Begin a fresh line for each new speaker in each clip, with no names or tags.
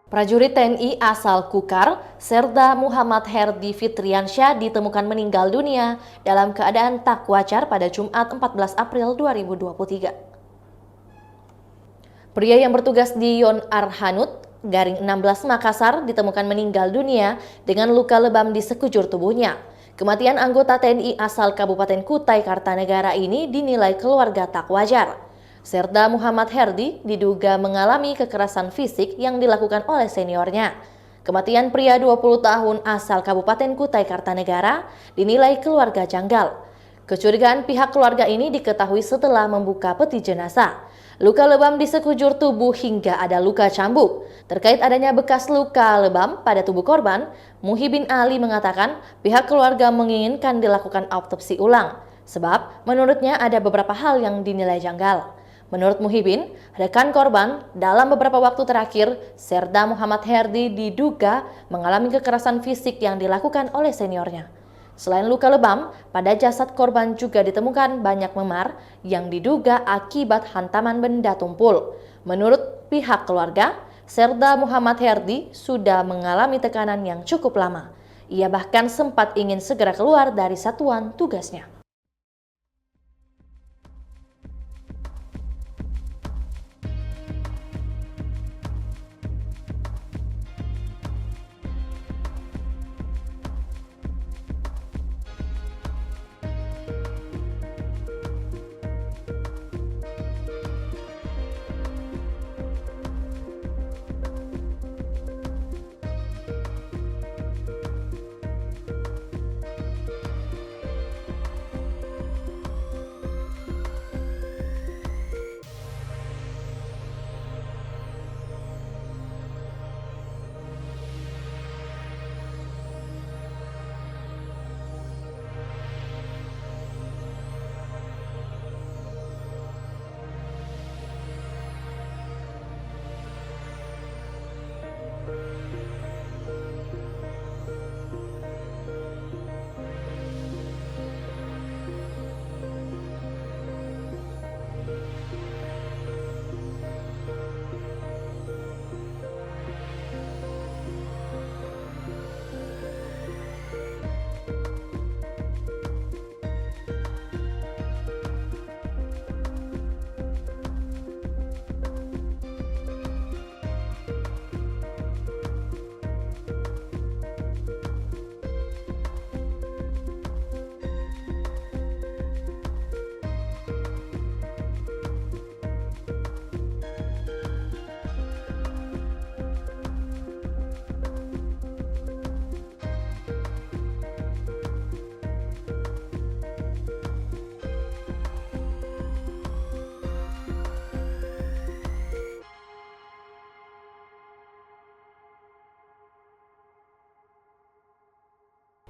Prajurit TNI asal Kukar, Serda Muhammad Herdi Fitriansyah ditemukan meninggal dunia dalam keadaan tak wajar pada Jumat 14 April 2023. Pria yang bertugas di Yon Arhanud, Garing 16 Makassar ditemukan meninggal dunia dengan luka lebam di sekujur tubuhnya. Kematian anggota TNI asal Kabupaten Kutai Kartanegara ini dinilai keluarga tak wajar. Serda Muhammad Herdi diduga mengalami kekerasan fisik yang dilakukan oleh seniornya. Kematian pria 20 tahun asal Kabupaten Kutai Kartanegara dinilai keluarga janggal. Kecurigaan pihak keluarga ini diketahui setelah membuka peti jenazah. Luka lebam di sekujur tubuh hingga ada luka cambuk. Terkait adanya bekas luka lebam pada tubuh korban, Muhibin Ali mengatakan pihak keluarga menginginkan dilakukan autopsi ulang. Sebab menurutnya ada beberapa hal yang dinilai janggal. Menurut Muhibin, rekan korban, dalam beberapa waktu terakhir, Serda Muhammad Herdi diduga mengalami kekerasan fisik yang dilakukan oleh seniornya. Selain luka lebam, pada jasad korban juga ditemukan banyak memar yang diduga akibat hantaman benda tumpul. Menurut pihak keluarga, Serda Muhammad Herdi sudah mengalami tekanan yang cukup lama. Ia bahkan sempat ingin segera keluar dari satuan tugasnya.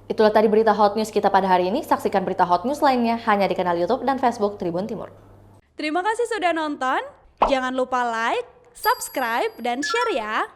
Itulah tadi berita hot news kita pada hari ini. Saksikan berita hot news lainnya hanya di kanal YouTube dan Facebook Tribun Timur.
Terima kasih sudah nonton. Jangan lupa like, subscribe, dan share ya.